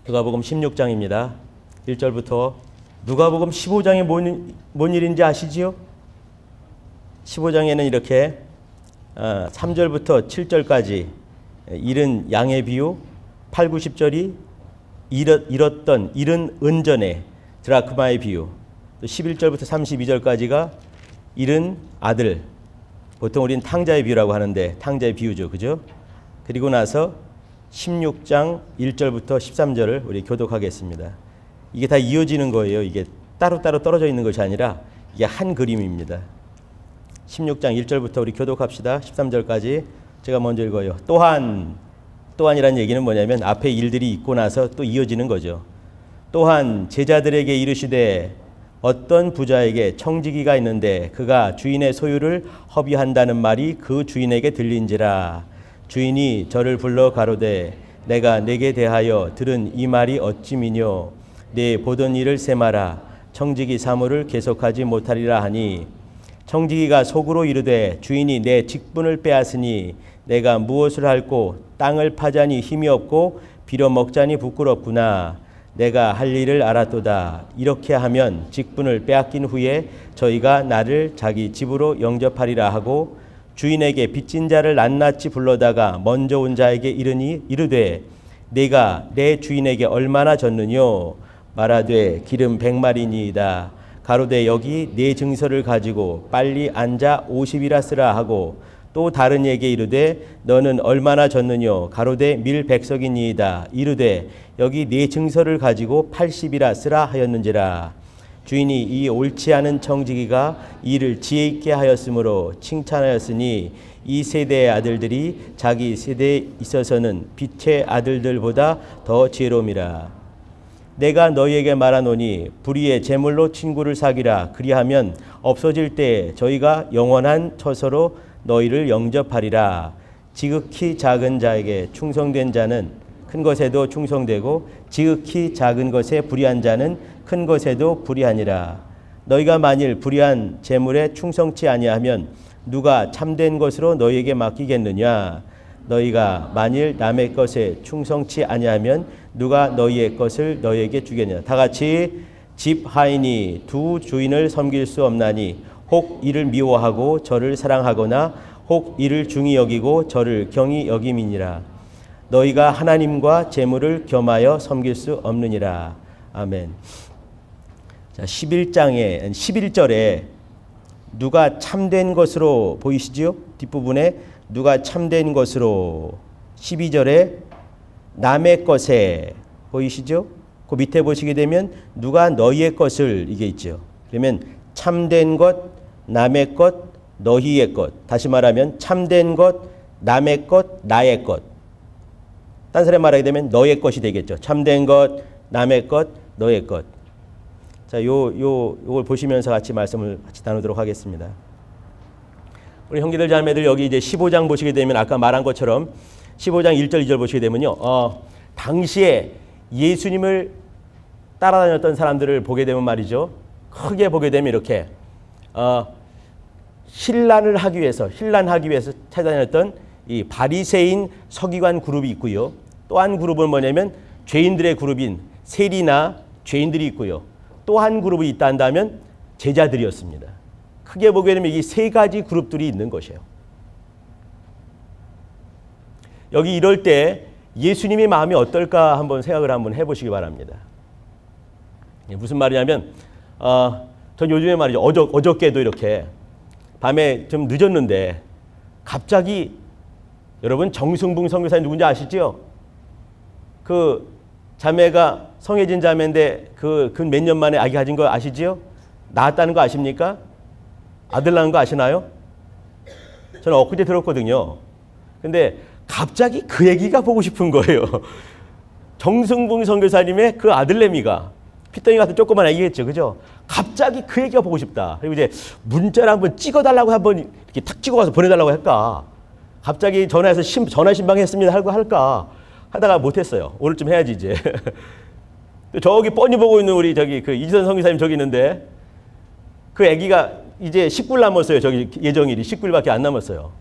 누가복음 16장입니다. 1절부터 누가복음 15장이 뭔 일인지 아시지요? 15장에는 이렇게 3절부터 7절까지 잃은 양의 비유, 8, 9, 10절이 잃은 은전의 드라크마의 비유, 또 11절부터 32절까지가 잃은 아들, 보통 우리는 탕자의 비유라고 하는데 탕자의 비유죠. 그죠? 그리고 나서 16장 1절부터 13절을 우리 교독하겠습니다. 이게 다 이어지는 거예요. 이게 따로따로 떨어져 있는 것이 아니라 이게 한 그림입니다. 16장 1절부터 우리 교독합시다. 13절까지 제가 먼저 읽어요. 또한이라는 얘기는 뭐냐면 앞에 일들이 있고 나서 또 이어지는 거죠. 또한 제자들에게 이르시되 어떤 부자에게 청지기가 있는데 그가 주인의 소유를 허비한다는 말이 그 주인에게 들린지라. 주인이 저를 불러 가로되 내가 내게 대하여 들은 이 말이 어찌미뇨. 내 보던 일을 세마라. 청지기 사물을 계속하지 못하리라 하니 청지기가 속으로 이르되 주인이 내 직분을 빼앗으니 내가 무엇을 할꼬. 땅을 파자니 힘이 없고 빌어먹자니 부끄럽구나. 내가 할 일을 알았도다. 이렇게 하면 직분을 빼앗긴 후에 저희가 나를 자기 집으로 영접하리라 하고 주인에게 빚진 자를 낱낱이 불러다가 먼저 온 자에게 이르니 이르되 내가 내 주인에게 얼마나 졌느뇨. 말하되 기름 100마리니이다. 가로되 여기 네 증서를 가지고 빨리 앉아 50이라 쓰라 하고 또 다른 이에게 이르되 너는 얼마나 졌느뇨. 가로되 밀 100석이니이다. 이르되 여기 네 증서를 가지고 80이라 쓰라 하였는지라. 주인이 이 옳지 않은 청지기가 이를 지혜 있게 하였으므로 칭찬하였으니 이 세대의 아들들이 자기 세대에 있어서는 빛의 아들들보다 더 지혜로움이라. 내가 너희에게 말하노니 불의의 재물로 친구를 사귀라. 그리하면 없어질 때 저희가 영원한 처소로 너희를 영접하리라. 지극히 작은 자에게 충성된 자는 큰 것에도 충성되고 지극히 작은 것에 불의한 자는 큰 것에도 불의하니라. 너희가 만일 불의한 재물에 충성치 아니하면 누가 참된 것으로 너희에게 맡기겠느냐. 너희가 만일 남의 것에 충성치 아니하면 누가 너희의 것을 너희에게 주겠느냐. 다 같이 집 하인이 두 주인을 섬길 수 없나니 혹 이를 미워하고 저를 사랑하거나 혹 이를 중히 여기고 저를 경히 여김이니라. 너희가 하나님과 재물을 겸하여 섬길 수 없느니라. 아멘. 자, 11장에 11절에 누가 참된 것으로 보이시지요? 뒷부분에 누가 참된 것으로 12절에 남의 것에 보이시죠? 그 밑에 보시게 되면 누가 너희의 것을 이게 있죠. 그러면 참된 것, 남의 것, 너희의 것. 다시 말하면 참된 것, 남의 것, 나의 것. 딴 사람 말하게 되면 너의 것이 되겠죠. 참된 것, 남의 것, 너의 것. 자, 요걸 보시면서 같이 말씀을 같이 나누도록 하겠습니다. 우리 형제들 자매들 여기 이제 15장 보시게 되면 아까 말한 것처럼 15장 1절 2절 보시게 되면요. 당시에 예수님을 따라다녔던 사람들을 보게 되면 말이죠. 크게 보게 되면 이렇게 혼란하기 위해서 찾아다녔던 이 바리새인 서기관 그룹이 있고요. 또 한 그룹은 뭐냐면 죄인들의 그룹인 세리나 죄인들이 있고요. 또 한 그룹이 있다 한다면 제자들이었습니다. 크게 보게 되면 이 세 가지 그룹들이 있는 것이에요. 여기 이럴 때 예수님의 마음이 어떨까 한번 생각을 한번 해보시기 바랍니다. 무슨 말이냐면 전 요즘에 말이죠. 어저께도 이렇게 밤에 좀 늦었는데 갑자기 여러분 정승붕 선교사님 누군지 아시죠? 그 자매가 성혜진 자매인데 그 몇 년 만에 아기 가진 거 아시지요? 낳았다는 거 아십니까? 아들 낳은 거 아시나요? 저는 엊그제 들었거든요. 근데 갑자기 그 얘기가 보고 싶은 거예요. 정승붕 선교사님의 그 아들내미가 피덩이 같은 조그만 아기겠죠. 그죠? 갑자기 그 얘기가 보고 싶다. 그리고 이제 문자를 한번 찍어달라고 한번 이렇게 탁 찍어가서 보내달라고 할까? 갑자기 전화해서 전화 신방했습니다 하고 할까? 하다가 못했어요. 오늘쯤 해야지 이제. 저기 뻔히 보고 있는 우리 저기 그 이지선 선교사님 저기 있는데 그 아기가 이제 19일 남았어요. 저기 예정일이 19일밖에 안 남았어요.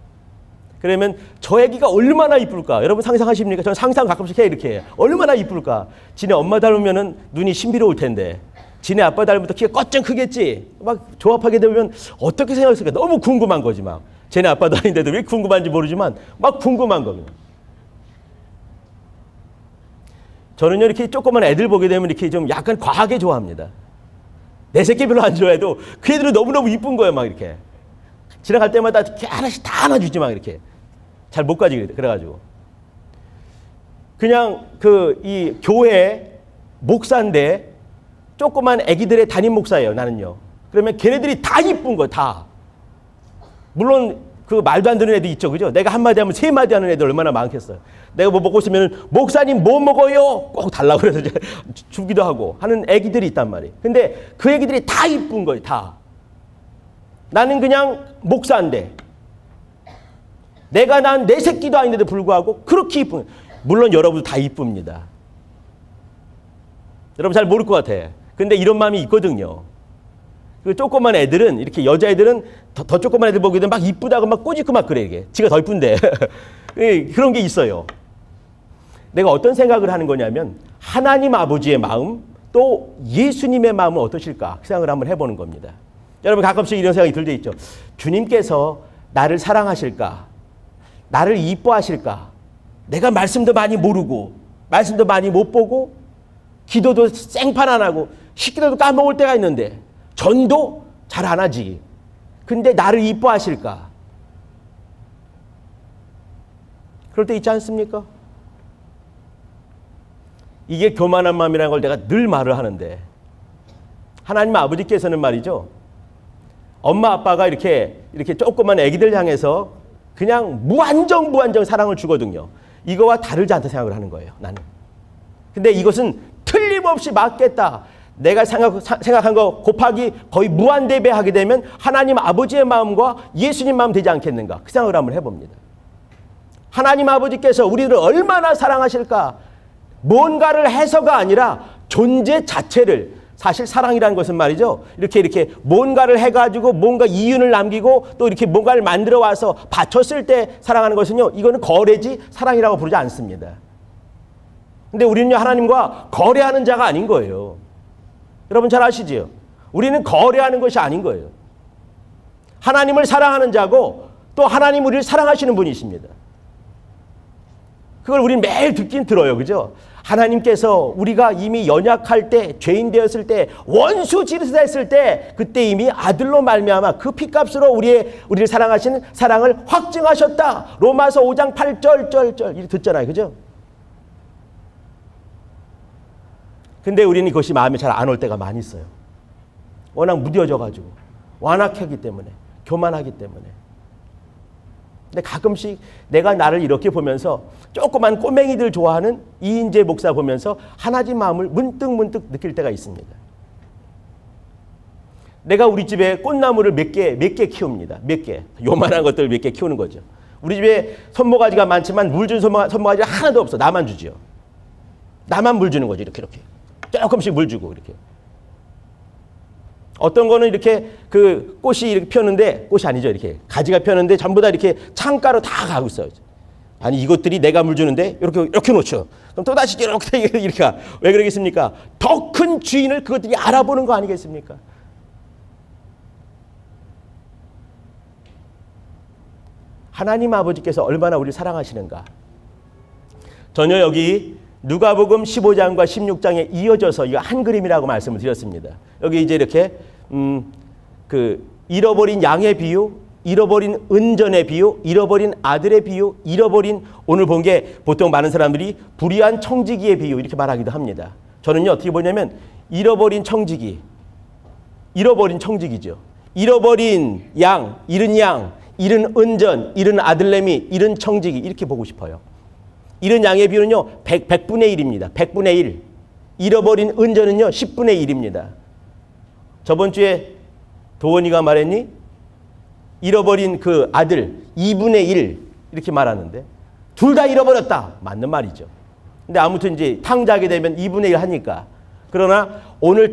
그러면 저 애기가 얼마나 이쁠까? 여러분 상상하십니까? 저는 상상 가끔씩 해 이렇게. 얼마나 이쁠까? 지네 엄마 닮으면 눈이 신비로울 텐데 지네 아빠 닮으면 키가 꺼쩍 크겠지? 막 조합하게 되면 어떻게 생각했을까? 너무 궁금한 거지 막. 쟤네 아빠도 아닌데도 왜 궁금한지 모르지만 막 궁금한 거거든요. 저는요 이렇게 조그만 애들 보게 되면 이렇게 좀 약간 과하게 좋아합니다. 내 새끼 별로 안 좋아해도 그 애들은 너무너무 이쁜 거예요 막 이렇게. 지나갈 때마다 이렇게 하나씩 다 안아주지 막 이렇게. 잘 못 가지 그래가지고. 그냥 이 교회 목사인데 조그만 애기들의 담임 목사예요 나는요. 그러면 걔네들이 다 이쁜 거 다. 물론 그 말도 안 되는 애들 있죠 그죠? 내가 한마디 하면 세 마디 하는 애들 얼마나 많겠어요. 내가 뭐 먹고 있으면 목사님 뭐 먹어요? 꼭 달라고 그래서 이제 주기도 하고 하는 애기들이 있단 말이에요. 근데 그 애기들이 다 이쁜 거예요 다. 나는 그냥 목사인데 내가 난 내 새끼도 아닌데도 불구하고 그렇게 이쁜. 물론 여러분도 다 이쁩니다. 여러분 잘 모를 것 같아. 근데 이런 마음이 있거든요. 그 조그만 애들은 이렇게 여자애들은 더 조그만 애들 보게 되면 막 이쁘다고 막 꼬집고 막 그래 이게. 지가 더 이쁜데. 그런 게 있어요. 내가 어떤 생각을 하는 거냐면 하나님 아버지의 마음 또 예수님의 마음은 어떠실까 그 생각을 한번 해보는 겁니다. 여러분 가끔씩 이런 생각이 들 때 있죠. 주님께서 나를 사랑하실까? 나를 이뻐하실까? 내가 말씀도 많이 모르고 말씀도 많이 못 보고 기도도 생판 안 하고 식기도도 까먹을 때가 있는데 전도 잘 안 하지. 근데 나를 이뻐하실까? 그럴 때 있지 않습니까? 이게 교만한 마음이라는 걸 내가 늘 말을 하는데 하나님 아버지께서는 말이죠. 엄마 아빠가 이렇게 조그만 애기들 향해서 그냥 무한정 사랑을 주거든요. 이거와 다르지 않다 생각을 하는 거예요. 나는. 근데 이것은 틀림없이 맞겠다. 내가 생각한 거 곱하기 거의 무한대배하게 되면 하나님 아버지의 마음과 예수님 마음 되지 않겠는가. 그 생각을 한번 해봅니다. 하나님 아버지께서 우리를 얼마나 사랑하실까. 뭔가를 해서가 아니라 존재 자체를. 사실 사랑이라는 것은 말이죠. 이렇게 뭔가를 해가지고 뭔가 이윤을 남기고 또 이렇게 뭔가를 만들어 와서 바쳤을 때 사랑하는 것은요. 이거는 거래지 사랑이라고 부르지 않습니다. 근데 우리는요. 하나님과 거래하는 자가 아닌 거예요. 여러분 잘 아시지요? 우리는 거래하는 것이 아닌 거예요. 하나님을 사랑하는 자고 또 하나님 우리를 사랑하시는 분이십니다. 그걸 우리는 매일 듣긴 들어요. 그죠? 하나님께서 우리가 이미 연약할 때, 죄인 되었을 때, 원수 지르스다 했을 때 그때 이미 아들로 말미암아 그 피값으로 우리를 사랑하시는 사랑을 확증하셨다. 로마서 5장 8절 이렇게 듣잖아요. 그죠? 근데 우리는 그것이 마음에 잘 안 올 때가 많이 있어요. 워낙 무뎌져가지고 완악하기 때문에 교만하기 때문에. 근데 가끔씩 내가 나를 이렇게 보면서 조그만 꼬맹이들 좋아하는 이인재 목사 보면서 하나님 마음을 문득 느낄 때가 있습니다. 내가 우리 집에 꽃나무를 몇 개 키웁니다. 몇 개. 요만한 것들 몇 개 키우는 거죠. 우리 집에 손모가지가 많지만 물 준 손모가지가 하나도 없어. 나만 주지요. 나만 물 주는 거죠. 이렇게. 조금씩 물 주고 이렇게. 어떤 거는 이렇게 그 꽃이 이렇게 피었는데 꽃이 아니죠. 이렇게 가지가 피었는데 전부 다 이렇게 창가로 다 가고 있어요. 아니 이것들이 내가 물 주는데 이렇게 놓죠. 그럼 또 다시 이렇게 가. 왜 그러겠습니까? 더 큰 주인을 그것들이 알아보는 거 아니겠습니까? 하나님 아버지께서 얼마나 우리를 사랑하시는가. 전혀 여기 누가복음 15장과 16장에 이어져서 이거 한 그림이라고 말씀을 드렸습니다. 여기 이제 이렇게 잃어버린 양의 비유, 잃어버린 은전의 비유, 잃어버린 아들의 비유, 잃어버린 오늘 본 게 보통 많은 사람들이 불의한 청지기의 비유 이렇게 말하기도 합니다. 저는요 어떻게 보냐면 잃어버린 청지기죠. 잃어버린 양, 잃은 은전, 잃은 아들내미, 잃은 청지기 이렇게 보고 싶어요. 잃은 양의 비유는요 100분의 1입니다. 100분의 1. 잃어버린 은전은요 10분의 1입니다. 저번 주에 도원이가 말했니? 잃어버린 그 아들 2분의 1 이렇게 말하는데 둘 다 잃어버렸다. 맞는 말이죠. 근데 아무튼 이제 탕자하게 되면 2분의 1 하니까. 그러나 오늘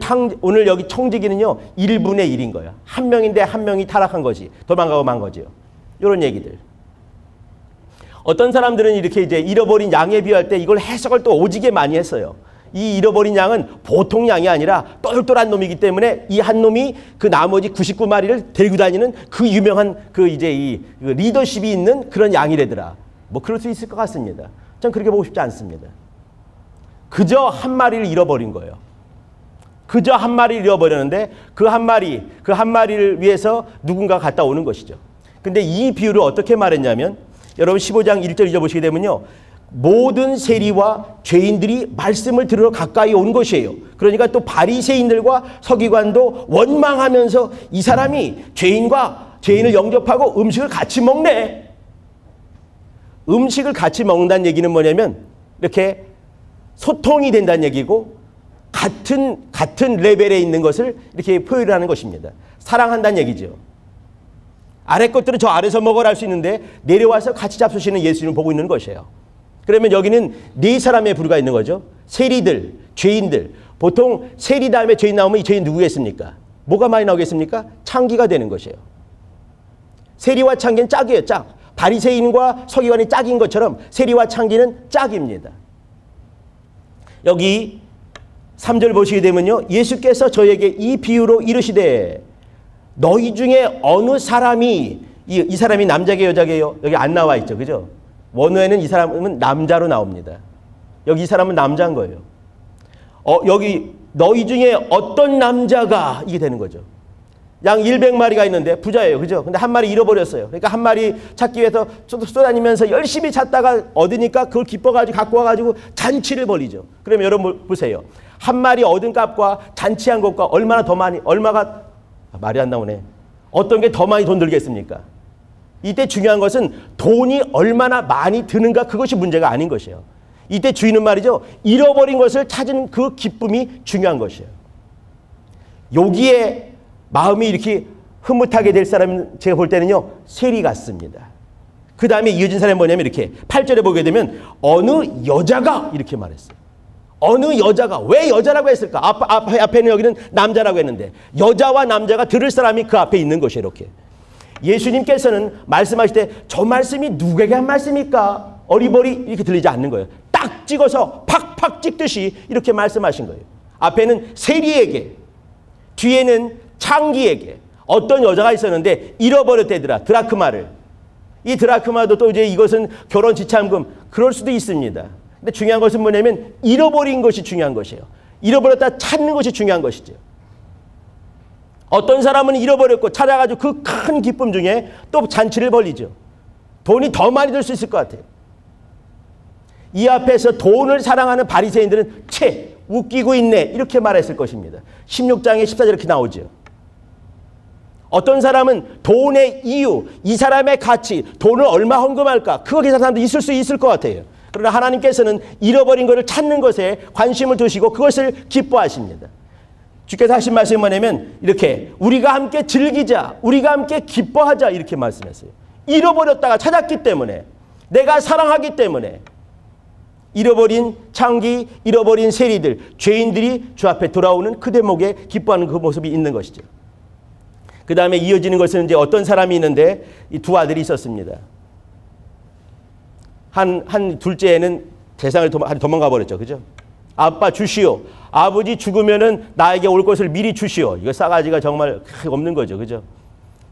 여기 청지기는요 1분의 1인 거야. 한 명인데 한 명이 타락한 거지. 도망가고 만 거지요. 이런 얘기들. 어떤 사람들은 이렇게 이제 잃어버린 양에 비유할 때 이걸 해석을 또 오지게 많이 했어요. 이 잃어버린 양은 보통 양이 아니라 똘똘한 놈이기 때문에 이 한 놈이 그 나머지 99마리를 데리고 다니는 그 유명한 그 이제 이 리더십이 있는 그런 양이래더라. 뭐 그럴 수 있을 것 같습니다. 전 그렇게 보고 싶지 않습니다. 그저 한 마리를 잃어버린 거예요. 그저 한 마리를 잃어버렸는데 그 한 마리를 위해서 누군가 갔다 오는 것이죠. 근데 이 비유를 어떻게 말했냐면 여러분 15장 1절 잊어보시게 되면요. 모든 세리와 죄인들이 말씀을 들으러 가까이 온 것이에요. 그러니까 또 바리새인들과 서기관도 원망하면서 이 사람이 죄인을 영접하고 음식을 같이 먹네. 음식을 같이 먹는다는 얘기는 뭐냐면 이렇게 소통이 된다는 얘기고 같은 레벨에 있는 것을 이렇게 표현하는 것입니다. 사랑한다는 얘기죠. 아래 것들은 저 아래서 먹으라 할 수 있는데 내려와서 같이 잡수시는 예수님을 보고 있는 것이에요. 그러면 여기는 네 사람의 부류가 있는 거죠. 세리들, 죄인들. 보통 세리 다음에 죄인 나오면 이 죄인 누구겠습니까? 뭐가 많이 나오겠습니까? 창기가 되는 것이에요. 세리와 창기는 짝이에요. 짝. 바리새인과 서기관이 짝인 것처럼 세리와 창기는 짝입니다. 여기 3절 보시게 되면요. 예수께서 저에게 이 비유로 이르시되 너희 중에 어느 사람이 이 사람이 남자게요 여자게요? 여기 안 나와 있죠. 그죠? 원어에는 이 사람은 남자로 나옵니다. 여기 이 사람은 남자인 거예요. 여기 너희 중에 어떤 남자가 이게 되는 거죠. 양 100마리가 있는데 부자예요. 그죠? 근데 한 마리 잃어버렸어요. 그러니까 한 마리 찾기 위해서 쏘다니면서 열심히 찾다가 얻으니까 그걸 기뻐가지고 갖고 와가지고 잔치를 벌이죠. 그러면 여러분 보세요. 한 마리 얻은 값과 잔치한 것과 얼마나 더 많이, 얼마가, 말이 안 나오네. 어떤 게 더 많이 돈 들겠습니까? 이때 중요한 것은 돈이 얼마나 많이 드는가 그것이 문제가 아닌 것이에요. 이때 주인은 말이죠. 잃어버린 것을 찾은 그 기쁨이 중요한 것이에요. 여기에 마음이 이렇게 흐뭇하게 될 사람은 제가 볼 때는요. 세리 같습니다. 그 다음에 이어진 사람이 뭐냐면 이렇게 8절에 보게 되면 어느 여자가 이렇게 말했어요. 어느 여자가 왜 여자라고 했을까? 앞에는 여기는 남자라고 했는데 여자와 남자가 들을 사람이 그 앞에 있는 것이에요. 이렇게. 예수님께서는 말씀하실 때 저 말씀이 누구에게 한 말씀입니까? 어리버리 이렇게 들리지 않는 거예요. 딱 찍어서 팍팍 찍듯이 이렇게 말씀하신 거예요. 앞에는 세리에게, 뒤에는 창기에게 어떤 여자가 있었는데 잃어버렸대더라. 드라크마를. 이 드라크마도 또 이제 이것은 결혼 지참금 그럴 수도 있습니다. 근데 중요한 것은 뭐냐면 잃어버린 것이 중요한 것이에요. 잃어버렸다 찾는 것이 중요한 것이죠. 어떤 사람은 잃어버렸고 찾아가지고 그 큰 기쁨 중에 또 잔치를 벌리죠. 돈이 더 많이 들 수 있을 것 같아요. 이 앞에서 돈을 사랑하는 바리새인들은 채 웃기고 있네 이렇게 말했을 것입니다. 16장에 14절 이렇게 나오죠. 어떤 사람은 돈의 이유, 이 사람의 가치, 돈을 얼마 헌금할까 그거 계산하는 사람도 있을 수 있을 것 같아요. 그러나 하나님께서는 잃어버린 것을 찾는 것에 관심을 두시고 그것을 기뻐하십니다. 주께서 하신 말씀이 뭐냐면 이렇게 우리가 함께 즐기자, 우리가 함께 기뻐하자 이렇게 말씀했어요. 잃어버렸다가 찾았기 때문에 내가 사랑하기 때문에 잃어버린 창기, 잃어버린 세리들, 죄인들이 주 앞에 돌아오는 그 대목에 기뻐하는 그 모습이 있는 것이죠. 그 다음에 이어지는 것은 이제 어떤 사람이 있는데 이 두 아들이 있었습니다. 한 둘째는 세상을 도망가 버렸죠. 그죠? 아빠 주시오. 아버지 죽으면은 나에게 올 것을 미리 주시오. 이거 싸가지가 정말 없는 거죠. 그죠?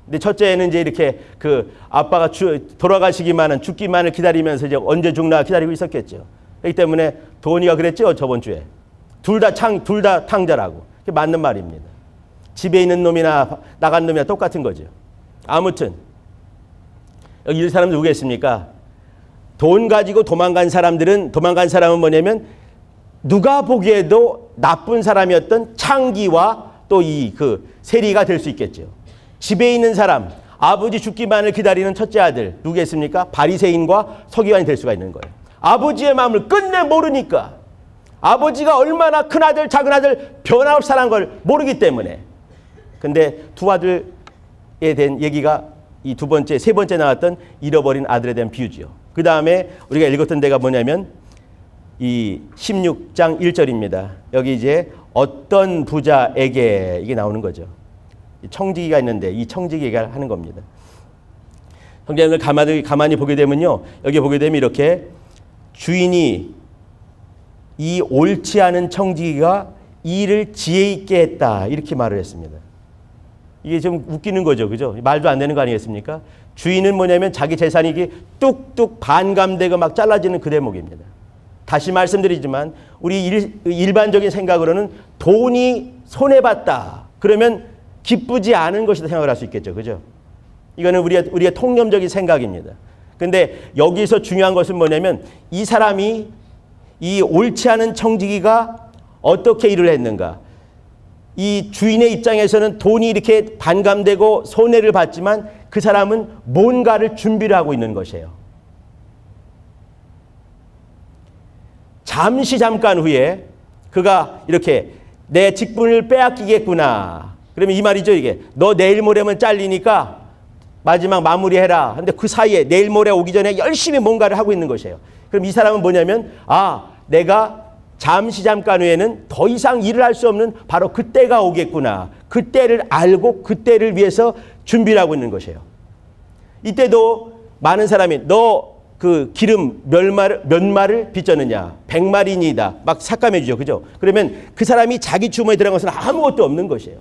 근데 첫째는 이제 이렇게 그 아빠가 돌아가시기만은 죽기만을 기다리면서 이제 언제 죽나 기다리고 있었겠죠. 그렇기 때문에 도니가 그랬죠. 저번 주에. 둘 다 탕자라고. 그게 맞는 말입니다. 집에 있는 놈이나 나간 놈이나 똑같은 거죠. 아무튼 여기 이 사람 누구겠습니까? 돈 가지고 도망간 사람은 뭐냐면 누가 보기에도 나쁜 사람이었던 창기와 또 이 그 세리가 될 수 있겠죠. 집에 있는 사람, 아버지 죽기만을 기다리는 첫째 아들 누구겠습니까? 바리새인과 서기관이 될 수가 있는 거예요. 아버지의 마음을 끝내 모르니까 아버지가 얼마나 큰 아들 작은 아들 변함없이 사랑한 걸 모르기 때문에. 근데 두 아들에 대한 얘기가 이 세 번째 나왔던 잃어버린 아들에 대한 비유지요. 그 다음에 우리가 읽었던 데가 뭐냐면 이 16장 1절입니다. 여기 이제 어떤 부자에게 이게 나오는 거죠. 청지기가 있는데 이 청지기가 하는 겁니다. 성경을 가만히 보게 되면요. 여기 보게 되면 이렇게 주인이 이 옳지 않은 청지기가 이 일을 지혜 있게 했다. 이렇게 말을 했습니다. 이게 좀 웃기는 거죠. 그죠? 말도 안 되는 거 아니겠습니까? 주인은 뭐냐면 자기 재산이 이게 뚝뚝 반감되고 막 잘라지는 그 대목입니다. 다시 말씀드리지만 우리 일반적인 생각으로는 돈이 손해봤다. 그러면 기쁘지 않은 것이다 생각을 할 수 있겠죠. 그죠? 이거는 우리의 통념적인 생각입니다. 근데 여기서 중요한 것은 뭐냐면 이 사람이 이 옳지 않은 청지기가 어떻게 일을 했는가. 이 주인의 입장에서는 돈이 이렇게 반감되고 손해를 봤지만 그 사람은 뭔가를 준비를 하고 있는 것이에요. 잠깐 후에 그가 이렇게 내 직분을 빼앗기겠구나. 그러면 이 말이죠. 이게 너 내일 모레면 잘리니까 마지막 마무리해라. 근데 그 사이에 내일 모레 오기 전에 열심히 뭔가를 하고 있는 것이에요. 그럼 이 사람은 뭐냐면 내가 잠깐 후에는 더 이상 일을 할 수 없는 바로 그때가 오겠구나. 그때를 알고 그때를 위해서 준비를 하고 있는 것이에요. 이때도 많은 사람이 너 그 기름 몇 마를 빚졌느냐? 100마리니다. 막 삭감해 주죠. 그죠? 그러면 그 사람이 자기 주머니에 들어간 것은 아무것도 없는 것이에요.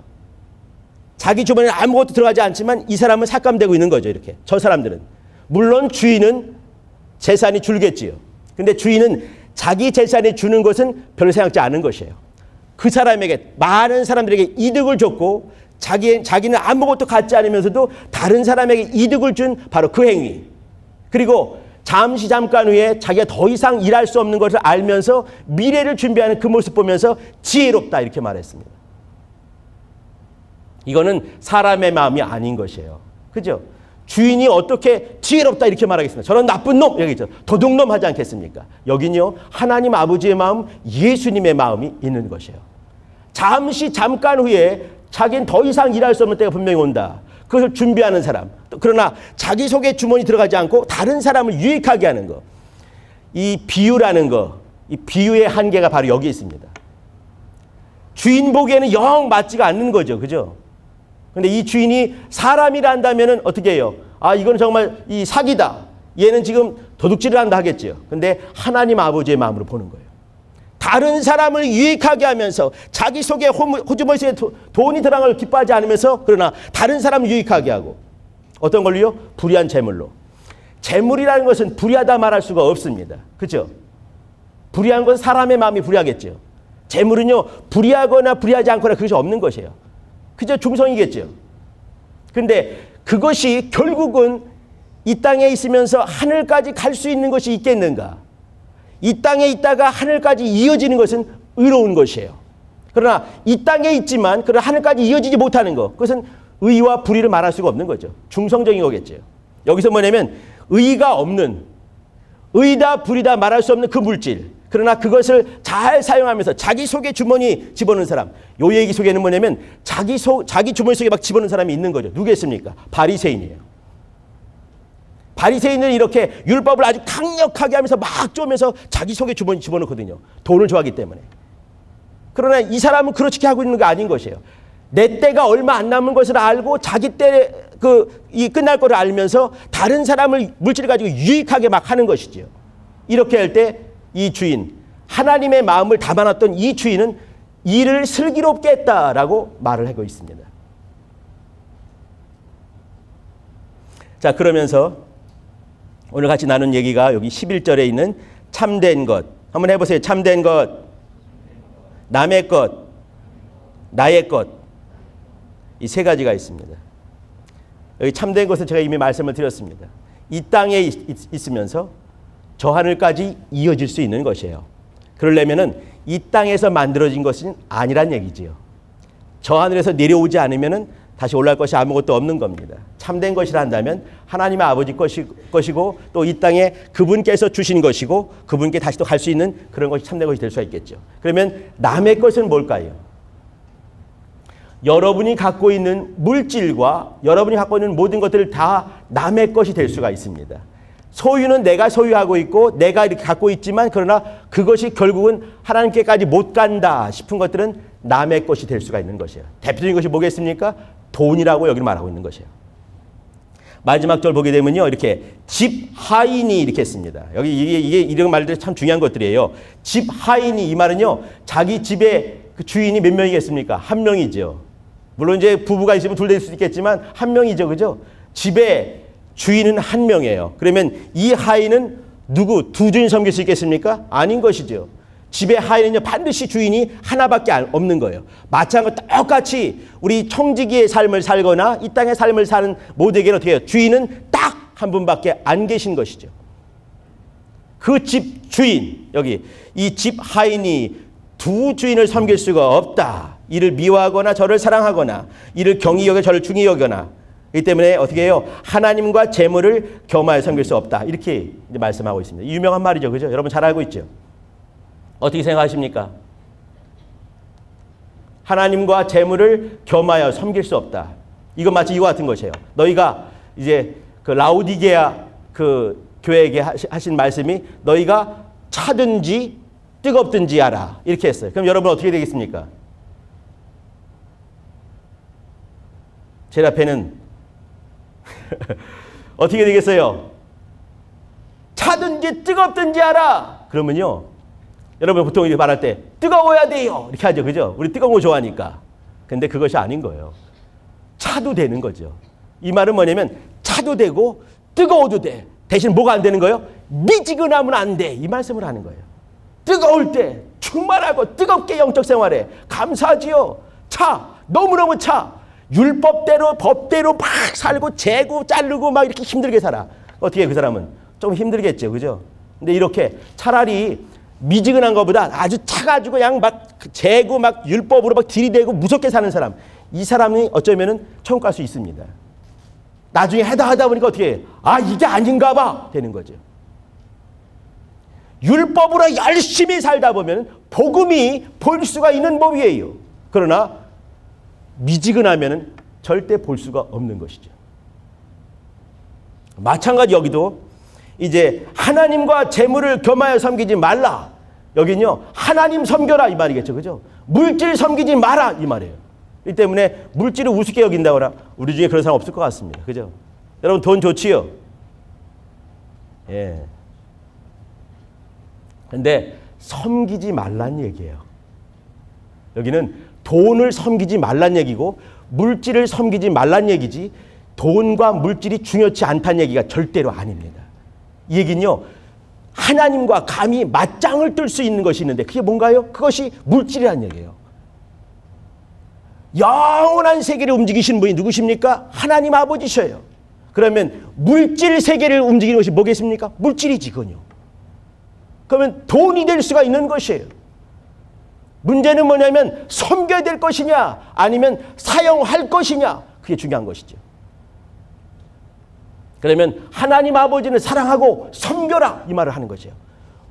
자기 주머니에 아무것도 들어가지 않지만 이 사람은 삭감되고 있는 거죠. 이렇게. 저 사람들은. 물론 주인은 재산이 줄겠지요. 근데 주인은 자기 재산이 주는 것은 별로 생각지 않은 것이에요. 그 사람에게 많은 사람들에게 이득을 줬고 자기는 아무것도 갖지 않으면서도 다른 사람에게 이득을 준 바로 그 행위. 그리고 잠깐 후에 자기가 더 이상 일할 수 없는 것을 알면서 미래를 준비하는 그 모습 보면서 지혜롭다 이렇게 말했습니다. 이거는 사람의 마음이 아닌 것이에요. 그죠? 주인이 어떻게 지혜롭다 이렇게 말하겠습니까? 저런 나쁜 놈 여기 있죠. 도둑놈 하지 않겠습니까? 여긴요 하나님 아버지의 마음, 예수님의 마음이 있는 것이에요. 잠깐 후에 자기는 더 이상 일할 수 없는 때가 분명히 온다. 그것을 준비하는 사람. 그러나 자기 속에 주머니 들어가지 않고 다른 사람을 유익하게 하는 거. 이 비유라는 거, 이 비유의 한계가 바로 여기 있습니다. 주인 보기에는 영 맞지가 않는 거죠. 그죠? 근데 이 주인이 사람이라 한다면은 어떻게 해요? 이건 정말 이 사기다. 얘는 지금 도둑질을 한다 하겠지요. 근데 하나님 아버지의 마음으로 보는 거예요. 다른 사람을 유익하게 하면서 자기 속에 호주머니 속에 돈이 들어간 걸 기뻐하지 않으면서 그러나 다른 사람을 유익하게 하고 어떤 걸로요? 불의한 재물로. 재물이라는 것은 불의하다 말할 수가 없습니다. 그렇죠? 불의한 건 사람의 마음이 불의하겠죠. 재물은요. 불의하거나 불의하지 않거나 그것이 없는 것이에요. 그저 중성이겠죠. 근데 그것이 결국은 이 땅에 있으면서 하늘까지 갈 수 있는 것이 있겠는가? 이 땅에 있다가 하늘까지 이어지는 것은 의로운 것이에요. 그러나 이 땅에 있지만 그러나 하늘까지 이어지지 못하는 것, 그것은 의와 불의를 말할 수가 없는 거죠. 중성적인 거겠죠. 여기서 뭐냐면 의가 없는, 의다 불이다 말할 수 없는 그 물질, 그러나 그것을 잘 사용하면서 자기 속에 주머니 집어넣는 사람. 요 얘기 속에는 뭐냐면 자기 주머니 속에 막 집어넣는 사람이 있는 거죠. 누구겠습니까? 바리새인이에요. 바리새인은 이렇게 율법을 아주 강력하게 하면서 막 쪼면서 자기 속에 주머니 집어넣거든요. 돈을 좋아하기 때문에. 그러나 이 사람은 그렇게 하고 있는 게 아닌 것이에요. 내 때가 얼마 안 남은 것을 알고 자기 때 이 끝날 거를 알면서 다른 사람을 물질을 가지고 유익하게 막 하는 것이죠. 이렇게 할 때 이 주인, 하나님의 마음을 담아놨던 이 주인은 일을 슬기롭게 했다라고 말을 하고 있습니다. 자, 그러면서 오늘 같이 나눈 얘기가 여기 11절에 있는 참된 것. 한번 해보세요. 참된 것, 남의 것, 나의 것. 이 세 가지가 있습니다. 여기 참된 것은 제가 이미 말씀을 드렸습니다. 이 땅에 있으면서 저 하늘까지 이어질 수 있는 것이에요. 그러려면은 이 땅에서 만들어진 것은 아니란 얘기지요. 저 하늘에서 내려오지 않으면은 다시 올라갈 것이 아무것도 없는 겁니다. 참된 것이라 한다면 하나님의 아버지 것이고 또 이 땅에 그분께서 주신 것이고 그분께 다시 또 갈 수 있는 그런 것이 참된 것이 될 수가 있겠죠. 그러면 남의 것은 뭘까요? 여러분이 갖고 있는 물질과 여러분이 갖고 있는 모든 것들을 다 남의 것이 될 수가 있습니다. 소유는 내가 소유하고 있고 내가 이렇게 갖고 있지만 그러나 그것이 결국은 하나님께까지 못 간다 싶은 것들은 남의 것이 될 수가 있는 것이에요. 대표적인 것이 뭐겠습니까? 돈이라고 여기를 말하고 있는 것이에요. 마지막 절 보게 되면요. 이렇게 집 하인이 이렇게 했습니다. 여기 이게 이런 말들이 참 중요한 것들이에요. 집 하인이 이 말은요. 자기 집에 그 주인이 몇 명이겠습니까? 한 명이죠. 물론 이제 부부가 있으면 둘 될 수도 있겠지만 한 명이죠. 그죠? 집에 주인은 한 명이에요. 그러면 이 하인은 누구? 두 주인 섬길 수 있겠습니까? 아닌 것이죠. 집의 하인은요, 반드시 주인이 하나밖에 없는 거예요. 마찬가지로 똑같이 우리 청지기의 삶을 살거나 이 땅의 삶을 사는 모두에게는 어떻게 해요? 주인은 딱 한 분밖에 안 계신 것이죠. 그 집 주인, 여기 이 집 하인이 두 주인을 섬길 수가 없다. 이를 미워하거나 저를 사랑하거나 이를 경히 여겨 저를 중히 여겨나 이 때문에 어떻게 해요? 하나님과 재물을 겸하여 섬길 수 없다. 이렇게 이제 말씀하고 있습니다. 유명한 말이죠. 그죠? 여러분 잘 알고 있죠? 어떻게 생각하십니까? 하나님과 재물을 겸하여 섬길 수 없다. 이건 마치 이와 같은 것이에요. 너희가 이제 그 라우디게아 그 교회에게 하신 말씀이 너희가 차든지 뜨겁든지 알아. 이렇게 했어요. 그럼 여러분 어떻게 되겠습니까? 제 앞에는 어떻게 되겠어요? 차든지 뜨겁든지 알아. 그러면요. 여러분 보통 이렇게 말할 때 뜨거워야 돼요. 이렇게 하죠. 그죠? 우리 뜨거운 거 좋아하니까. 근데 그것이 아닌 거예요. 차도 되는 거죠. 이 말은 뭐냐면 차도 되고 뜨거워도 돼. 대신 뭐가 안 되는 거예요? 미지근하면 안 돼. 이 말씀을 하는 거예요. 뜨거울 때 충만하고 뜨겁게 영적 생활에 감사하지요. 차. 너무너무 차. 율법대로 법대로 막 살고 재고 자르고 막 이렇게 힘들게 살아. 어떻게 그 사람은? 좀 힘들겠죠. 그죠? 근데 이렇게 차라리 미지근한 것보다 아주 차가지고 그냥 막 재고 막 율법으로 막 들이대고 무섭게 사는 사람. 이 사람이 어쩌면은 천국 갈 수 있습니다. 나중에 하다 보니까 어떻게 해? 아, 이게 아닌가 봐. 되는 거죠. 율법으로 열심히 살다 보면 복음이 볼 수가 있는 법이에요. 그러나 미지근하면 절대 볼 수가 없는 것이죠. 마찬가지 여기도 이제 하나님과 재물을 겸하여 섬기지 말라. 여기는요. 하나님 섬겨라 이 말이겠죠. 그죠? 물질 섬기지 마라 이 말이에요. 이 때문에 물질을 우습게 여긴다거나 우리 중에 그런 사람 없을 것 같습니다. 그죠? 여러분 돈 좋지요? 예. 근데 섬기지 말란 얘기예요. 여기는 돈을 섬기지 말란 얘기고 물질을 섬기지 말란 얘기지 돈과 물질이 중요치 않다는 얘기가 절대로 아닙니다. 이 얘기는요. 하나님과 감히 맞짱을 뜰 수 있는 것이 있는데 그게 뭔가요? 그것이 물질이라는 얘기예요. 영원한 세계를 움직이시는 분이 누구십니까? 하나님 아버지셔요. 그러면 물질 세계를 움직이는 것이 뭐겠습니까? 물질이지 그건요. 그러면 돈이 될 수가 있는 것이에요. 문제는 뭐냐면 섬겨야 될 것이냐 아니면 사용할 것이냐 그게 중요한 것이죠. 그러면 하나님 아버지는 사랑하고 섬겨라 이 말을 하는 것이에요.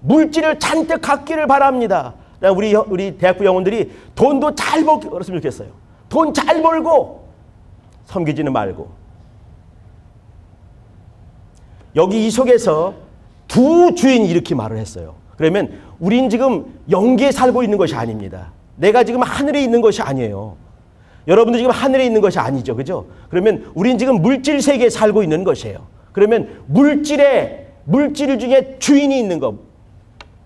물질을 잔뜩 갖기를 바랍니다. 우리 대학부 영혼들이 돈도 잘 벌었으면 좋겠어요. 돈 잘 벌고 섬기지는 말고. 여기 이 속에서 두 주인이 이렇게 말을 했어요. 그러면 우린 지금 영계에 살고 있는 것이 아닙니다. 내가 지금 하늘에 있는 것이 아니에요. 여러분도 지금 하늘에 있는 것이 아니죠. 그죠? 그러면 우린 지금 물질 세계에 살고 있는 것이에요. 그러면 물질 중에 주인이 있는 거.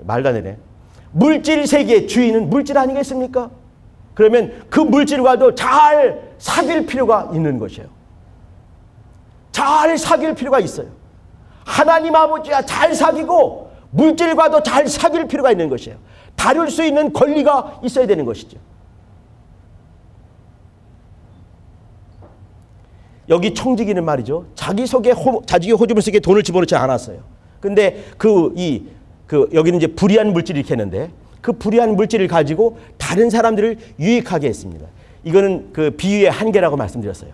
말도 안 되네. 물질 세계의 주인은 물질 아니겠습니까? 그러면 그 물질과도 잘 사귈 필요가 있는 것이에요. 잘 사귈 필요가 있어요. 하나님 아버지와 잘 사귀고 물질과도 잘 사귈 필요가 있는 것이에요. 다룰 수 있는 권리가 있어야 되는 것이죠. 여기 청지기는 말이죠. 자기 속에 호주물 속에 돈을 집어넣지 않았어요. 근데 여기는 이제 불의한 물질을 이렇게 했는데 그 불의한 물질을 가지고 다른 사람들을 유익하게 했습니다. 이거는 그 비유의 한계라고 말씀드렸어요.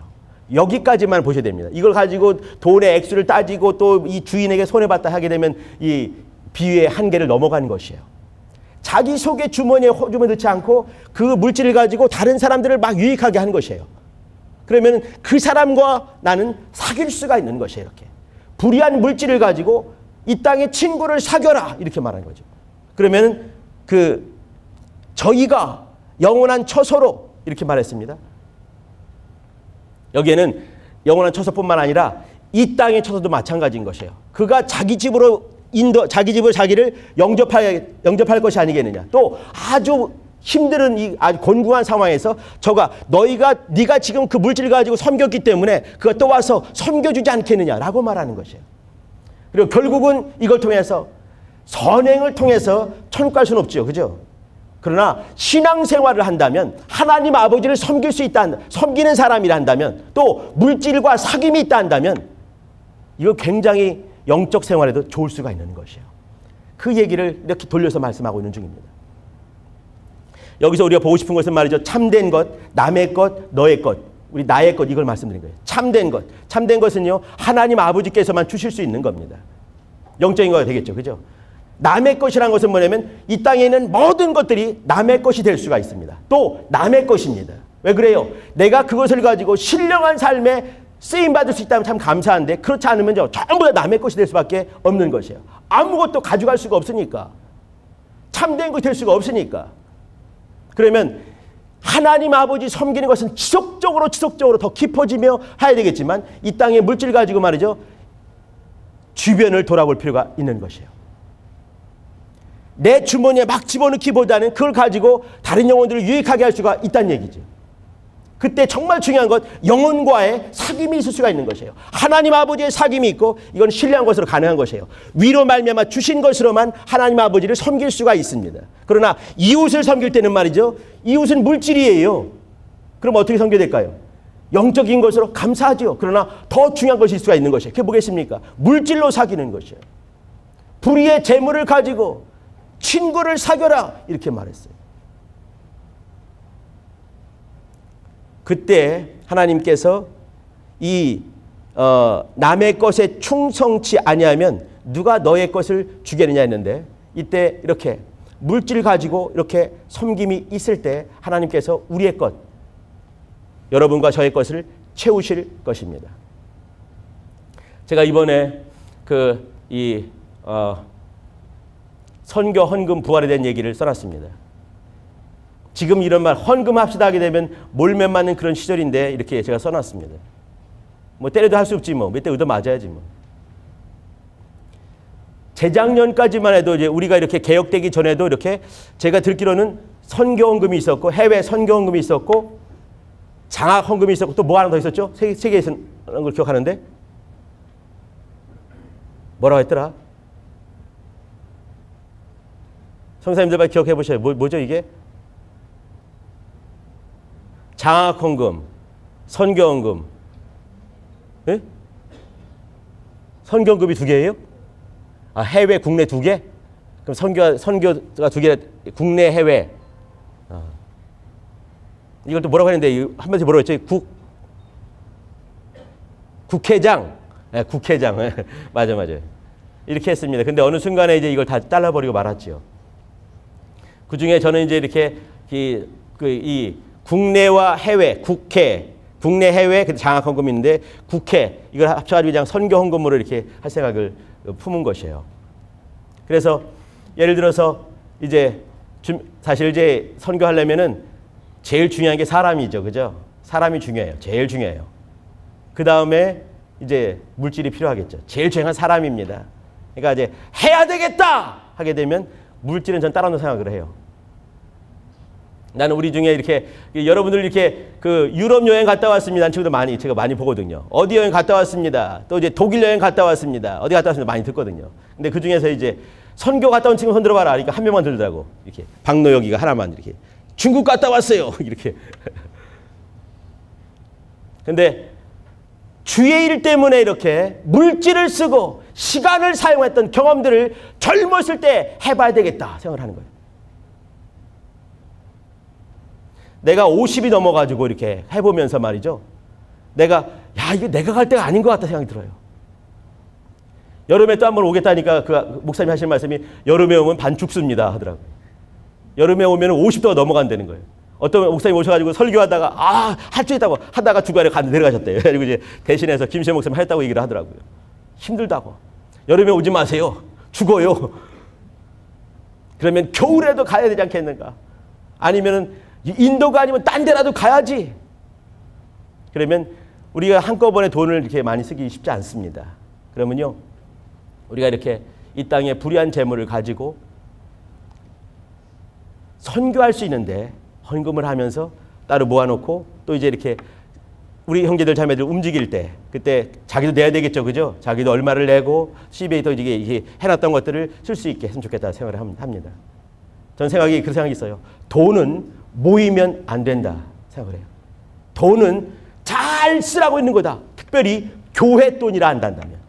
여기까지만 보셔야 됩니다. 이걸 가지고 돈의 액수를 따지고 또 이 주인에게 손해봤다 하게 되면 이 비유의 한계를 넘어간 것이에요. 자기 속의 주머니에 호주머니 넣지 않고 그 물질을 가지고 다른 사람들을 막 유익하게 하는 것이에요. 그러면 그 사람과 나는 사귈 수가 있는 것이에요. 이렇게 불의한 물질을 가지고 이 땅의 친구를 사귀어라 이렇게 말하는 거죠. 그러면 저희가 영원한 처소로 이렇게 말했습니다. 여기에는 영원한 처소뿐만 아니라 이 땅에 쳐서도 마찬가지인 것이에요. 그가 자기 집으로 자기 집을 자기를 영접할 것이 아니겠느냐. 또 아주 힘든 이 아주 곤궁한 상황에서 네가 지금 그 물질을 가지고 섬겼기 때문에 그가 또 와서 섬겨주지 않겠느냐라고 말하는 것이에요. 그리고 결국은 이걸 통해서 선행을 통해서 천국 갈 수는 없죠. 그죠? 그러나 신앙생활을 한다면 하나님 아버지를 섬길 수 있다, 섬기는 사람이라 한다면 또 물질과 사귐이 있다 한다면 이거 굉장히 영적 생활에도 좋을 수가 있는 것이에요. 그 얘기를 이렇게 돌려서 말씀하고 있는 중입니다. 여기서 우리가 보고 싶은 것은 말이죠. 참된 것, 남의 것, 너의 것, 우리 나의 것 이걸 말씀드린 거예요. 참된 것. 참된 것은요. 하나님 아버지께서만 주실 수 있는 겁니다. 영적인 거가 되겠죠. 그죠? 남의 것이라는 것은 뭐냐면 이 땅에 있는 모든 것들이 남의 것이 될 수가 있습니다. 또 남의 것입니다. 왜 그래요? 내가 그것을 가지고 신령한 삶에 쓰임받을 수 있다면 참 감사한데 그렇지 않으면 전부 다 남의 것이 될 수밖에 없는 것이에요. 아무것도 가져갈 수가 없으니까. 참된 것이 될 수가 없으니까. 그러면 하나님 아버지 섬기는 것은 지속적으로 더 깊어지며 해야 되겠지만 이 땅의 물질 가지고 말이죠. 주변을 돌아볼 필요가 있는 것이에요. 내 주머니에 막 집어넣기보다는 그걸 가지고 다른 영혼들을 유익하게 할 수가 있다는 얘기죠. 그때 정말 중요한 것 영혼과의 사귐이 있을 수가 있는 것이에요. 하나님 아버지의 사귐이 있고 이건 신뢰한 것으로 가능한 것이에요. 위로 말미암아 주신 것으로만 하나님 아버지를 섬길 수가 있습니다. 그러나 이웃을 섬길 때는 말이죠. 이웃은 물질이에요. 그럼 어떻게 섬겨야 될까요? 영적인 것으로 감사하죠. 그러나 더 중요한 것이 있을 수가 있는 것이에요. 그게 뭐겠습니까? 물질로 사귀는 것이에요. 불의의 재물을 가지고 친구를 사귀어라 이렇게 말했어요. 그때 하나님께서 이 남의 것에 충성치 아니하면 누가 너의 것을 주겠느냐 했는데 이때 이렇게 물질 가지고 이렇게 섬김이 있을 때 하나님께서 우리의 것, 여러분과 저의 것을 채우실 것입니다. 제가 이번에 선교 헌금 부활에 대한 얘기를 써놨습니다. 지금 이런 말 헌금합시다 하게 되면 몰매 맞는 그런 시절인데 이렇게 제가 써놨습니다. 뭐 때려도 할 수 없지 뭐. 몇 대 얻어 맞아야지 뭐. 재작년까지만 해도 이제 우리가 이렇게 개혁되기 전에도 이렇게 제가 듣기로는 선교헌금이 있었고 해외 선교헌금이 있었고 장학헌금이 있었고 또 뭐 하나 더 있었죠? 세계에서 그런 걸 기억하는데 뭐라고 했더라? 성사님들 빨리 기억해 보셔요. 뭐죠 이게? 장학헌금, 선교헌금. 예? 선교헌금이 2개예요? 아, 해외, 국내 2개? 그럼 선교가 2개, 국내, 해외. 이걸 또 뭐라고 했는데, 한마디 뭐라고 했죠? 국회장. 네, 국회장. 맞아요. 이렇게 했습니다. 근데 어느 순간에 이제 이걸 다 잘라버리고 말았죠. 그 중에 저는 이제 이렇게 이 국내와 해외, 국내 해외 장학헌금인데 국회 이걸 합쳐가지고 그냥 선교헌금으로 이렇게 할 생각을 품은 것이에요. 그래서 예를 들어서 이제 사실 이제 선교하려면은 제일 중요한 게 사람이죠, 그죠? 사람이 중요해요, 제일 중요해요. 그 다음에 이제 물질이 필요하겠죠. 제일 중요한 사람입니다. 그러니까 이제 해야 되겠다 하게 되면 물질은 전 따로 생각을 해요. 나는 우리 중에 이렇게 여러분들 이렇게 유럽 여행 갔다 왔습니다. 친구들 제가 많이 보거든요. 어디 여행 갔다 왔습니다. 또 이제 독일 여행 갔다 왔습니다. 어디 갔다 왔습니다. 많이 듣거든요. 근데 그 중에서 이제 선교 갔다 온 친구 손 들어봐라. 그러니까 한 명만 들더라고. 이렇게 박노혁이가 하나만 이렇게 중국 갔다 왔어요. 이렇게. 근데 주의 일 때문에 이렇게 물질을 쓰고 시간을 사용했던 경험들을 젊었을 때 해봐야 되겠다 생각을 하는 거예요. 내가 50이 넘어가지고 이렇게 해보면서 말이죠. 이게 내가 갈 때가 아닌 것 같다 생각이 들어요. 여름에 또 한 번 오겠다니까 그 목사님이 하시는 말씀이 여름에 오면 반 죽습니다 하더라고요. 여름에 오면 50도가 넘어간다는 거예요. 어떤 목사님 오셔가지고 설교하다가 할 수 있다고 하다가 중간에 내려가셨대요. 그리고 이제 대신해서 김시현 목사님 했다고 얘기를 하더라고요. 힘들다고. 여름에 오지 마세요. 죽어요. 그러면 겨울에도 가야 되지 않겠는가. 아니면은 인도가 아니면 딴 데라도 가야지. 그러면 우리가 한꺼번에 돈을 이렇게 많이 쓰기 쉽지 않습니다. 그러면요, 우리가 이렇게 이 땅에 불의한 재물을 가지고 선교할 수 있는데 헌금을 하면서 따로 모아놓고 또 이제 이렇게 우리 형제들 자매들 움직일 때 그때 자기도 내야 되겠죠, 그죠? 자기도 얼마를 내고 CB에 또 이게 해놨던 것들을 쓸 수 있게 했으면 좋겠다 생각을 합니다. 전 생각이 그 생각이 있어요. 돈은 모이면 안 된다 생각을 해요. 돈은 잘 쓰라고 있는 거다. 특별히 교회 돈이라 한다면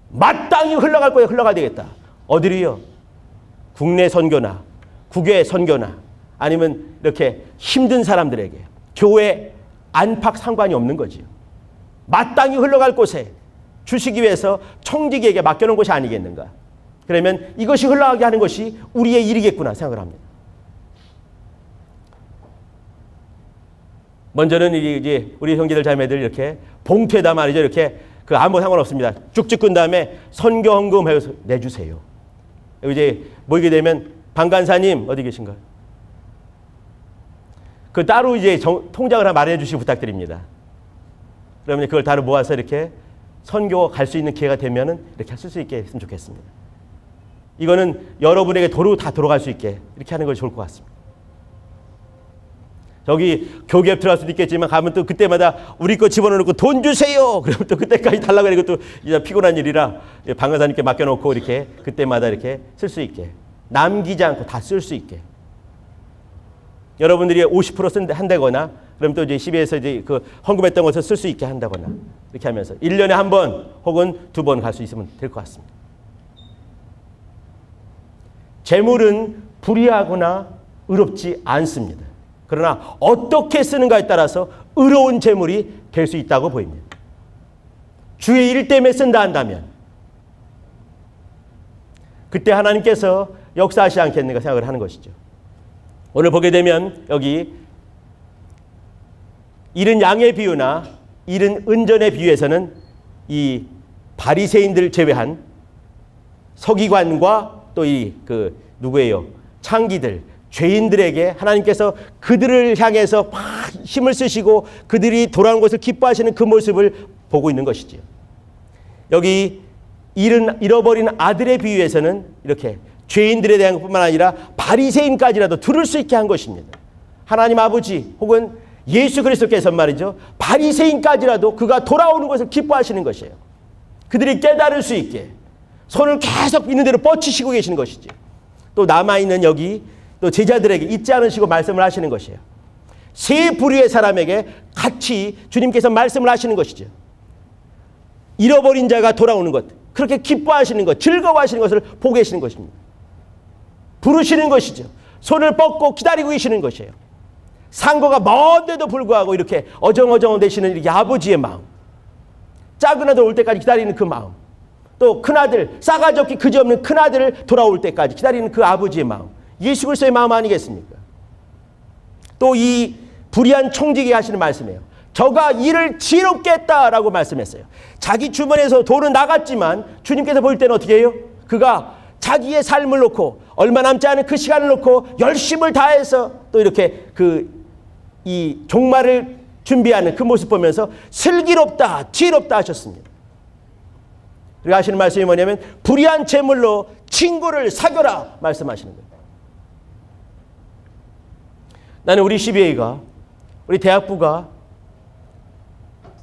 마땅히 흘러갈 거야. 흘러가야 되겠다. 어디로요? 국내 선교나 국외 선교나 아니면 이렇게 힘든 사람들에게 교회 안팎 상관이 없는 거지요. 마땅히 흘러갈 곳에 주시기 위해서 청지기에게 맡겨놓은 것이 아니겠는가. 그러면 이것이 흘러가게 하는 것이 우리의 일이겠구나 생각을 합니다. 먼저는 이제 우리 형제들 자매들 이렇게 봉투에다 말이죠. 이렇게 그 아무 상관없습니다. 쭉쭉 끈 다음에 선교 헌금 해서 내주세요. 이제 모이게 되면 방간사님 어디 계신가요? 그 따로 이제 통장을 마련해 주시기 부탁드립니다. 그러면 그걸 따로 모아서 이렇게 선교 갈 수 있는 기회가 되면은 이렇게 쓸 수 있게 했으면 좋겠습니다. 이거는 여러분에게 다 돌아갈 수 있게 이렇게 하는 것이 좋을 것 같습니다. 저기 교계 들어갈 수도 있겠지만 가면 또 그때마다 우리 거 집어넣고 돈 주세요. 그러면 또 그때까지 달라고 하는 것도 이제 피곤한 일이라 방간사님께 맡겨놓고 이렇게 그때마다 이렇게 쓸 수 있게 남기지 않고 다 쓸 수 있게. 여러분들이 50% 한다거나 그럼 또 이제 CB에서 이제 그 헌금했던 것을 쓸 수 있게 한다거나 이렇게 하면서 1년에 한 번 혹은 2번 갈 수 있으면 될 것 같습니다. 재물은 불의하거나 의롭지 않습니다. 그러나 어떻게 쓰는가에 따라서 의로운 재물이 될 수 있다고 보입니다. 주의 일 때문에 쓴다 한다면 그때 하나님께서 역사하시지 않겠는가 생각을 하는 것이죠. 오늘 보게 되면 여기 잃은 양의 비유나 잃은 은전의 비유에서는 이 바리새인들 제외한 서기관과 또 그 누구예요? 창기들, 죄인들에게 하나님께서 그들을 향해서 막 힘을 쓰시고 그들이 돌아온 것을 기뻐하시는 그 모습을 보고 있는 것이지요. 여기 잃어버린 아들의 비유에서는 이렇게 죄인들에 대한 것뿐만 아니라 바리새인까지라도 들을 수 있게 한 것입니다. 하나님 아버지 혹은 예수 그리스도께서 말이죠. 바리새인까지라도 그가 돌아오는 것을 기뻐하시는 것이에요. 그들이 깨달을 수 있게 손을 계속 있는 대로 뻗치시고 계시는 것이지. 또 남아있는 여기 또 제자들에게 잊지 않으시고 말씀을 하시는 것이에요. 세 부류의 사람에게 같이 주님께서 말씀을 하시는 것이죠. 잃어버린 자가 돌아오는 것, 그렇게 기뻐하시는 것, 즐거워하시는 것을 보고 계시는 것입니다. 부르시는 것이죠. 손을 뻗고 기다리고 계시는 것이에요. 상고가 먼데도 불구하고 이렇게 어정어정 되시는 이렇게 아버지의 마음, 작은 아들 올 때까지 기다리는 그 마음, 또 큰아들, 싸가지 없기 그지없는 큰아들을 돌아올 때까지 기다리는 그 아버지의 마음, 예수 그리스도의 마음 아니겠습니까? 또 이 불의한 총지기 하시는 말씀이에요. 저가 이를 지혜롭게 했다라고 말씀했어요. 자기 주머니에서 돈은 나갔지만 주님께서 볼 때는 어떻게 해요? 그가 자기의 삶을 놓고 얼마 남지 않은 그 시간을 놓고 열심을 다해서 또 이렇게 이 종말을 준비하는 그 모습 보면서 슬기롭다, 지혜롭다 하셨습니다. 그리고 하시는 말씀이 뭐냐면 불의한 재물로 친구를 사겨라 말씀하시는 거예요. 나는 우리 CBA가 우리 대학부가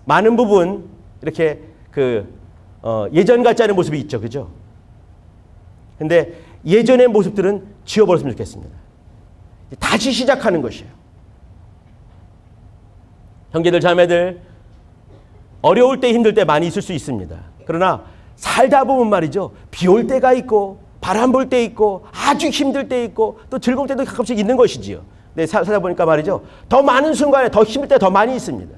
많은 부분 이렇게 예전 같지 않은 모습이 있죠. 그죠? 근데 예전의 모습들은 지워버렸으면 좋겠습니다. 다시 시작하는 것이에요. 형제들 자매들 어려울 때 힘들 때 많이 있을 수 있습니다. 그러나 살다 보면 말이죠. 비 올 때가 있고 바람 불 때 있고 아주 힘들 때 있고 또 즐거울 때도 가끔씩 있는 것이지요. 근데 살다 보니까 말이죠. 더 많은 순간에 더 힘들 때 더 많이 있습니다.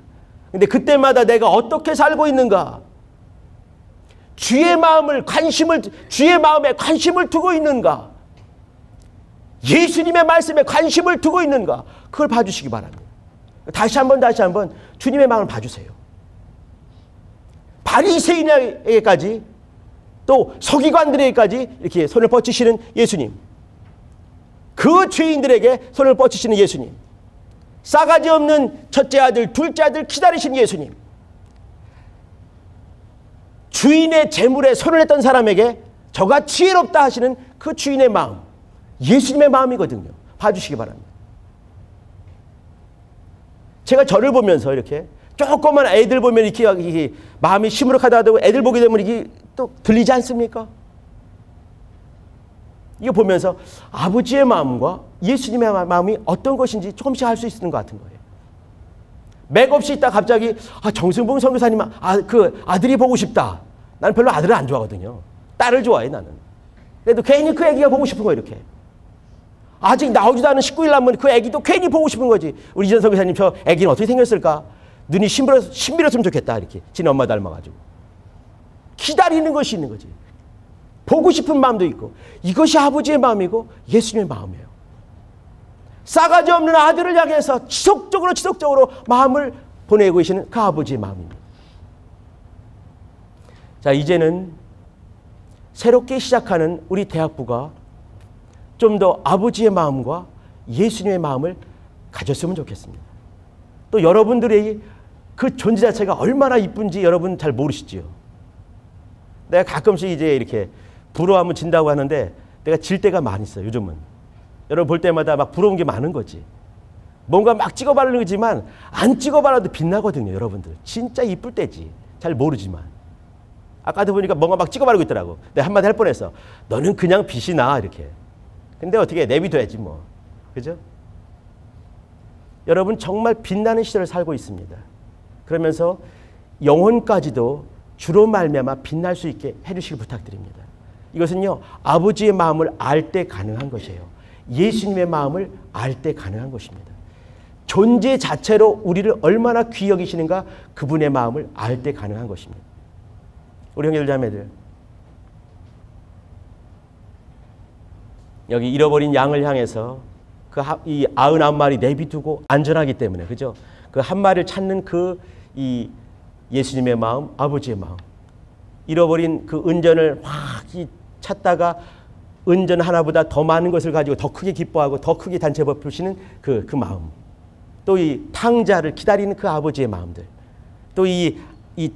근데 그때마다 내가 어떻게 살고 있는가? 주의 마음에 관심을 두고 있는가? 예수님의 말씀에 관심을 두고 있는가? 그걸 봐주시기 바랍니다. 다시 한번 주님의 마음을 봐주세요. 바리새인에게까지 또 서기관들에게까지 이렇게 손을 뻗치시는 예수님. 그 죄인들에게 손을 뻗치시는 예수님. 싸가지 없는 첫째 아들, 둘째 아들 기다리신 예수님. 주인의 재물에 손을 냈던 사람에게 저가 지혜롭다 하시는 그 주인의 마음, 예수님의 마음이거든요. 봐주시기 바랍니다. 제가 저를 보면서 이렇게 조그만 애들 보면 이렇게 마음이 시무룩하다고 애들 보게 되면 이게 또 들리지 않습니까? 이거 보면서 아버지의 마음과 예수님의 마음이 어떤 것인지 조금씩 알 수 있는 것 같은 거예요. 맥없이 있다 갑자기 정승봉 선교사님 그 아들이 보고 싶다. 나는 별로 아들을 안 좋아하거든요. 딸을 좋아해 나는. 그래도 괜히 그 애기가 보고 싶은 거예요. 이렇게. 아직 나오지도 않은 19일 남은 그 애기도 괜히 보고 싶은 거지. 우리 이전 선교사님 저 애기는 어떻게 생겼을까? 눈이 신비로웠으면 좋겠다. 이렇게 지네 엄마 닮아가지고. 기다리는 것이 있는 거지. 보고 싶은 마음도 있고. 이것이 아버지의 마음이고 예수님의 마음이에요. 싸가지 없는 아들을 향해서 지속적으로 마음을 보내고 계시는 그 아버지의 마음입니다. 자, 이제는 새롭게 시작하는 우리 대학부가 좀 더 아버지의 마음과 예수님의 마음을 가졌으면 좋겠습니다. 또 여러분들의 그 존재 자체가 얼마나 이쁜지 여러분 잘 모르시지요. 내가 가끔씩 이제 이렇게 부러워하면 진다고 하는데 내가 질 때가 많이 있어요. 요즘은. 여러분 볼 때마다 막 부러운 게 많은 거지. 뭔가 막 찍어 바르는 거지만 안 찍어 바라도 빛나거든요. 여러분들. 진짜 이쁠 때지. 잘 모르지만. 아까도 보니까 뭔가 막 찍어 바르고 있더라고. 내가 한마디 할 뻔했어. 너는 그냥 빛이 나 이렇게. 근데 어떻게 내비둬야지 뭐. 그죠? 여러분 정말 빛나는 시절을 살고 있습니다. 그러면서 영혼까지도 주로 말미암아 빛날 수 있게 해주시길 부탁드립니다. 이것은요. 아버지의 마음을 알 때 가능한 것이에요. 예수님의 마음을 알 때 가능한 것입니다. 존재 자체로 우리를 얼마나 귀히 여기시는가 그분의 마음을 알 때 가능한 것입니다. 우리 형제들 자매들 여기 잃어버린 양을 향해서 이 99마리 내비두고 안전하기 때문에 그죠? 그 한 마리를 찾는 이 예수님의 마음, 아버지의 마음. 잃어버린 그 은전을 확 찾다가 은전 하나보다 더 많은 것을 가지고 더 크게 기뻐하고 더 크게 단체 베푸시는 그 마음. 또 이 탕자를 기다리는 그 아버지의 마음들. 또 이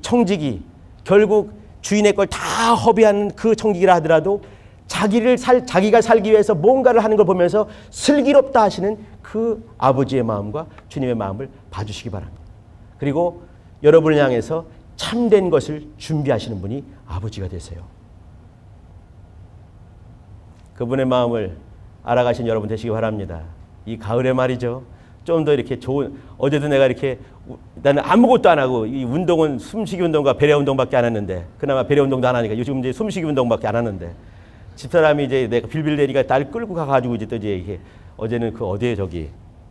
청지기 결국 주인의 걸 다 허비하는 그 청지기라 하더라도 자기가 살기 위해서 뭔가를 하는 걸 보면서 슬기롭다 하시는 그 아버지의 마음과 주님의 마음을 봐주시기 바랍니다. 그리고 여러분을 향해서 참된 것을 준비하시는 분이 아버지가 되세요. 그분의 마음을 알아가신 여러분 되시기 바랍니다. 이 가을에 말이죠. 좀 더 이렇게 좋은, 어제도 내가 이렇게 나는 아무것도 안 하고 이 운동은 숨쉬기 운동과 배려 운동밖에 안 했는데 그나마 배려 운동도 안 하니까 요즘 이제 숨쉬기 운동밖에 안 하는데 집사람이 이제 내가 빌빌대니까 날 끌고 가가지고 이제 또 이제 이게 어제는 그 어디에 저기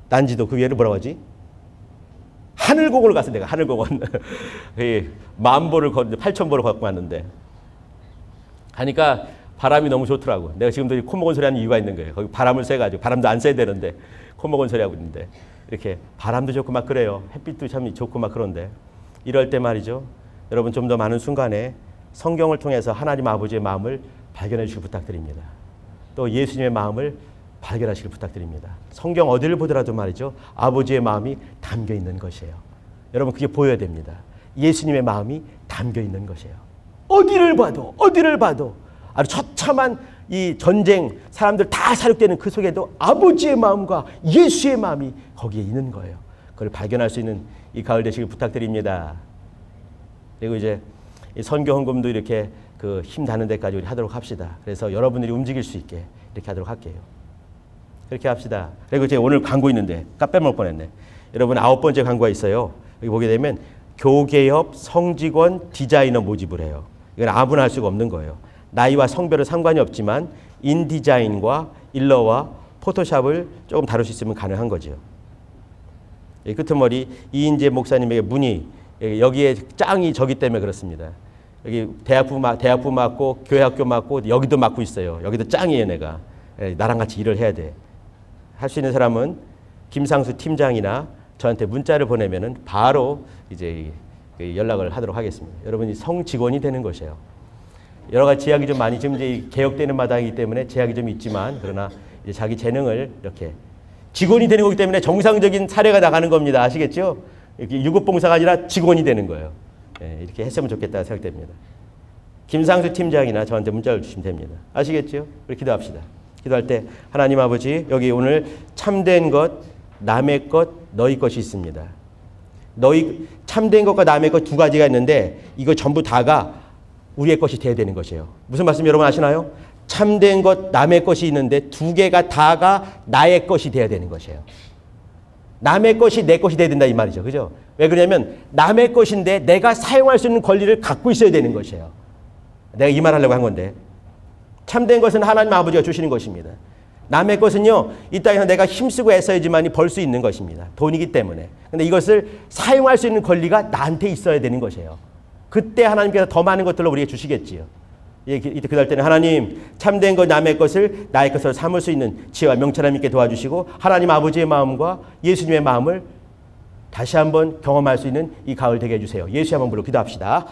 난지도 그 위에는 뭐라고 하지? 하늘공원을 갔어 내가 하늘공원. 10,000보를 8,000보를 걷고 왔는데 하니까 바람이 너무 좋더라고. 내가 지금도 콧먹은 소리 하는 이유가 있는 거예요. 거기 바람을 쐬가지고 바람도 안 쐬야 되는데 콧먹은 소리 하고 있는데 이렇게 바람도 좋고 막 그래요. 햇빛도 참 좋고 막 그런데 이럴 때 말이죠. 여러분 좀 더 많은 순간에 성경을 통해서 하나님 아버지의 마음을 발견해 주시기 부탁드립니다. 또 예수님의 마음을 발견하시길 부탁드립니다. 성경 어디를 보더라도 말이죠. 아버지의 마음이 담겨 있는 것이에요. 여러분 그게 보여야 됩니다. 예수님의 마음이 담겨 있는 것이에요. 어디를 봐도 아주 처참한 이 전쟁 사람들 다 사륙되는 그 속에도 아버지의 마음과 예수의 마음이 거기에 있는 거예요. 그걸 발견할 수 있는 이 가을 되시길 부탁드립니다. 그리고 이제 이 선교 헌금도 이렇게 그 힘 닿는 데까지 우리 하도록 합시다. 그래서 여러분들이 움직일 수 있게 이렇게 하도록 할게요. 그렇게 합시다. 그리고 제가 오늘 광고 있는데 빼먹을 뻔했네. 여러분 9번째 광고가 있어요. 여기 보게 되면 교개협 성직원 디자이너 모집을 해요. 이건 아무나 할 수가 없는 거예요. 나이와 성별은 상관이 없지만 인디자인과 일러와 포토샵을 조금 다룰 수 있으면 가능한 거죠. 끄트머리 이인재 목사님에게 문의 여기에 짱이 저기 때문에 그렇습니다. 여기 대학부 맡고 교회학교 맡고 여기도 맡고 있어요. 여기도 짱이에요 내가. 나랑 같이 일을 해야 돼. 할 수 있는 사람은 김상수 팀장이나 저한테 문자를 보내면은 바로 이제 연락을 하도록 하겠습니다. 여러분이 성직원이 되는 것이에요. 여러 가지 제약이 좀 지금 이제 개혁되는 마당이기 때문에 제약이 좀 있지만 그러나 이제 자기 재능을 이렇게 직원이 되는 거기 때문에 정상적인 사례가 나가는 겁니다. 아시겠죠? 이렇게 유급봉사가 아니라 직원이 되는 거예요. 예, 이렇게 했으면 좋겠다 생각됩니다. 김상수 팀장이나 저한테 문자를 주시면 됩니다. 아시겠죠? 우리 기도합시다. 기도할 때 하나님 아버지, 여기 오늘 참된 것, 남의 것, 너희 것이 있습니다. 너희 참된 것과 남의 것 두 가지가 있는데 이거 전부 다가 우리의 것이 돼야 되는 것이에요. 무슨 말씀 여러분 아시나요? 참된 것, 남의 것이 있는데 두 개가 다가 나의 것이 돼야 되는 것이에요. 남의 것이 내 것이 돼야 된다 이 말이죠. 그죠? 왜 그러냐면 남의 것인데 내가 사용할 수 있는 권리를 갖고 있어야 되는 것이에요. 내가 이 말 하려고 한 건데 참된 것은 하나님 아버지가 주시는 것입니다. 남의 것은요, 이 땅에서 내가 힘쓰고 애써야지만이 벌 수 있는 것입니다. 돈이기 때문에. 근데 이것을 사용할 수 있는 권리가 나한테 있어야 되는 것이에요. 그때 하나님께서 더 많은 것들을 우리에게 주시겠지요. 이때 그럴 때는 하나님 참된 것 남의 것을 나의 것으로 삼을 수 있는 지혜와 명철함 있게 도와주시고 하나님 아버지의 마음과 예수님의 마음을 다시 한번 경험할 수 있는 이 가을 되게 해주세요. 예수의 한번 불러 기도합시다.